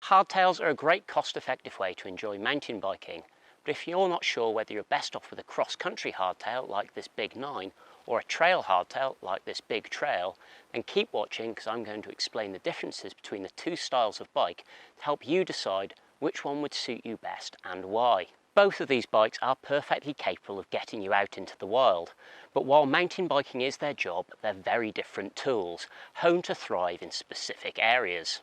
Hardtails are a great cost-effective way to enjoy mountain biking, but if you're not sure whether you're best off with a cross-country hardtail like this 빅.나인 or a trail hardtail like this 빅.트레일, then keep watching because I'm going to explain the differences between the two styles of bike to help you decide which one would suit you best and why. Both of these bikes are perfectly capable of getting you out into the wild, but while mountain biking is their job, they're very different tools, honed to thrive in specific areas.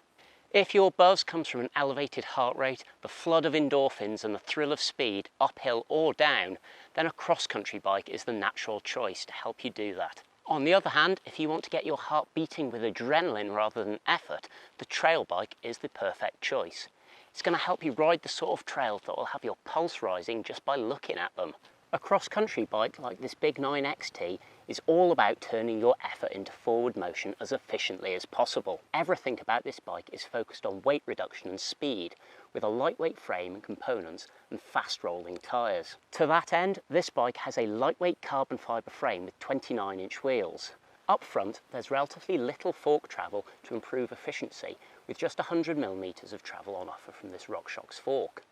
If your buzz comes from an elevated heart rate, the flood of endorphins and the thrill of speed, uphill or down, then a cross-country bike is the natural choice to help you do that. On the other hand, if you want to get your heart beating with adrenaline rather than effort, the trail bike is the perfect choice. It's going to help you ride the sort of trails that will have your pulse rising just by looking at them. A cross-country bike like this 빅.나인 XT is all about turning your effort into forward motion as efficiently as possible. Everything about this bike is focused on weight reduction and speed, with a lightweight frame and components and fast rolling tyres. To that end, this bike has a lightweight carbon fibre frame with 29-inch wheels. Up front, there's relatively little fork travel to improve efficiency, with just 100mm of travel on offer from this RockShox fork.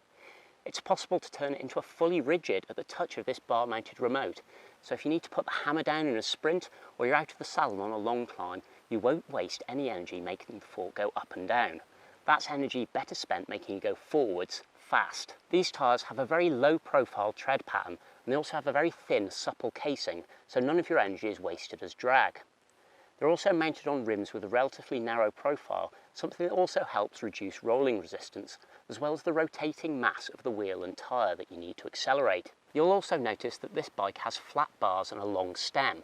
It's possible to turn it into a fully rigid at the touch of this bar-mounted remote, so if you need to put the hammer down in a sprint or you're out of the saddle on a long climb, you won't waste any energy making the fork go up and down. That's energy better spent making you go forwards fast. These tyres have a very low profile tread pattern, and they also have a very thin, supple casing, so none of your energy is wasted as drag. They're also mounted on rims with a relatively narrow profile, something that also helps reduce rolling resistance, as well as the rotating mass of the wheel and tyre that you need to accelerate. You'll also notice that this bike has flat bars and a long stem.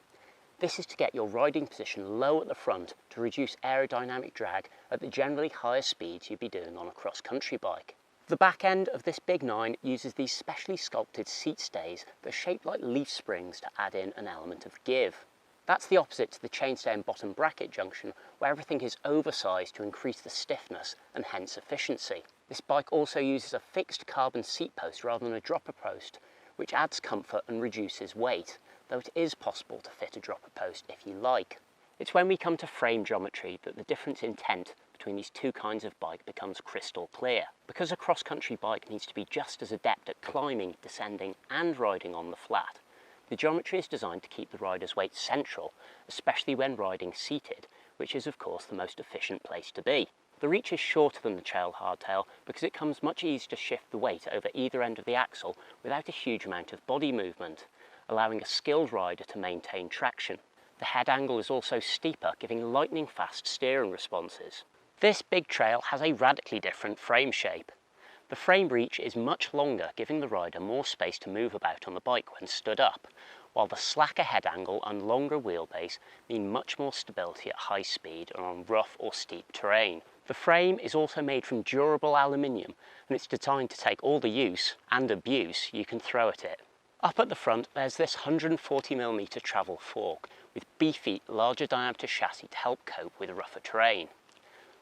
This is to get your riding position low at the front to reduce aerodynamic drag at the generally higher speeds you'd be doing on a cross-country bike. The back end of this 빅.나인 uses these specially sculpted seat stays that are shaped like leaf springs to add in an element of give. That's the opposite to the chainstay and bottom bracket junction, where everything is oversized to increase the stiffness and hence efficiency. This bike also uses a fixed carbon seat post rather than a dropper post, which adds comfort and reduces weight, though it is possible to fit a dropper post if you like. It's when we come to frame geometry that the difference in tent between these two kinds of bike becomes crystal clear. Because a cross-country bike needs to be just as adept at climbing, descending and riding on the flat, the geometry is designed to keep the rider's weight central, especially when riding seated, which is of course the most efficient place to be. The reach is shorter than the trail hardtail because it comes much easier to shift the weight over either end of the axle without a huge amount of body movement, allowing a skilled rider to maintain traction. The head angle is also steeper, giving lightning fast steering responses. This 빅.트레일 has a radically different frame shape. The frame reach is much longer, giving the rider more space to move about on the bike when stood up, while the slacker head angle and longer wheelbase mean much more stability at high speed and on rough or steep terrain. The frame is also made from durable aluminium, and it's designed to take all the use and abuse you can throw at it. Up at the front, there's this 140mm travel fork with beefy, larger diameter chassis to help cope with rougher terrain.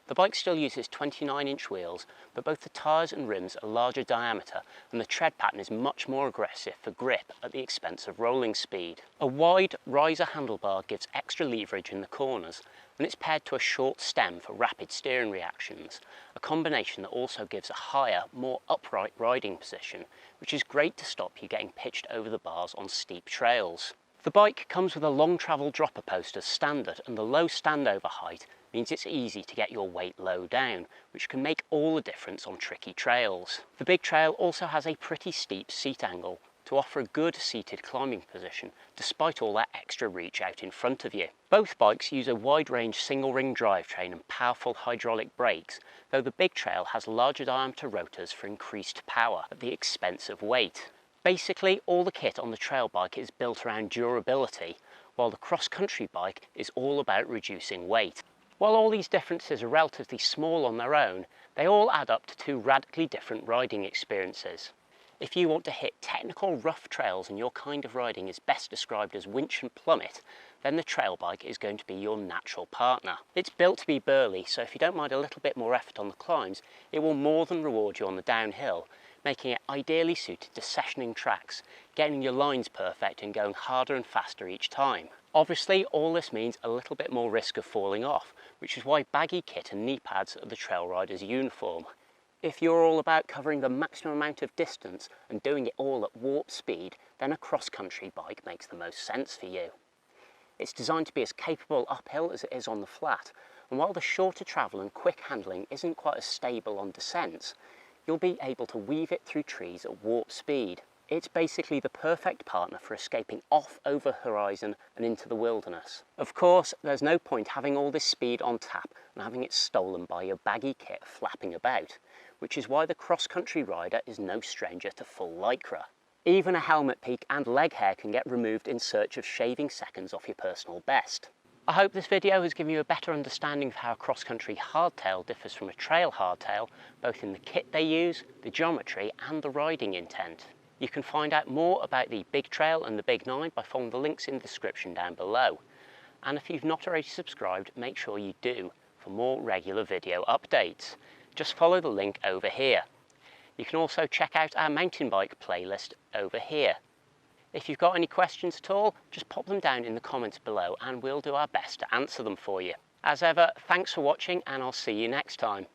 The bike still uses 29-inch wheels, but both the tyres and rims are larger diameter and the tread pattern is much more aggressive for grip at the expense of rolling speed. A wide riser handlebar gives extra leverage in the corners, and it's paired to a short stem for rapid steering reactions, a combination that also gives a higher, more upright riding position, which is great to stop you getting pitched over the bars on steep trails. The bike comes with a long travel dropper post as standard, and the low standover height means it's easy to get your weight low down, which can make all the difference on tricky trails. The 빅.트레일 also has a pretty steep seat angle to offer a good seated climbing position, despite all that extra reach out in front of you. Both bikes use a wide-range single-ring drivetrain and powerful hydraulic brakes, though the 빅.트레일 has larger diameter rotors for increased power at the expense of weight. Basically, all the kit on the trail bike is built around durability, while the cross-country bike is all about reducing weight. While all these differences are relatively small on their own, they all add up to two radically different riding experiences. If you want to hit technical rough trails and your kind of riding is best described as winch and plummet, then the trail bike is going to be your natural partner. It's built to be burly, so if you don't mind a little bit more effort on the climbs, it will more than reward you on the downhill, making it ideally suited to sessioning tracks, getting your lines perfect and going harder and faster each time. Obviously, all this means a little bit more risk of falling off, which is why baggy kit and knee pads are the trail rider's uniform. If you're all about covering the maximum amount of distance and doing it all at warp speed, then a cross-country bike makes the most sense for you. It's designed to be as capable uphill as it is on the flat, and while the shorter travel and quick handling isn't quite as stable on descents, you'll be able to weave it through trees at warp speed. It's basically the perfect partner for escaping off over horizon and into the wilderness. Of course, there's no point having all this speed on tap and having it stolen by your baggy kit flapping about, which is why the cross-country rider is no stranger to full lycra. Even a helmet peak and leg hair can get removed in search of shaving seconds off your personal best. I hope this video has given you a better understanding of how a cross-country hardtail differs from a trail hardtail, both in the kit they use, the geometry and the riding intent. You can find out more about the Ig.Trail and the Ig.Nain by following the links in the description down below. And if you've not already subscribed, make sure you do for more regular video updates. Just follow the link over here. You can also check out our mountain bike playlist over here. If you've got any questions at all, just pop them down in the comments below and we'll do our best to answer them for you. As ever, thanks for watching and I'll see you next time.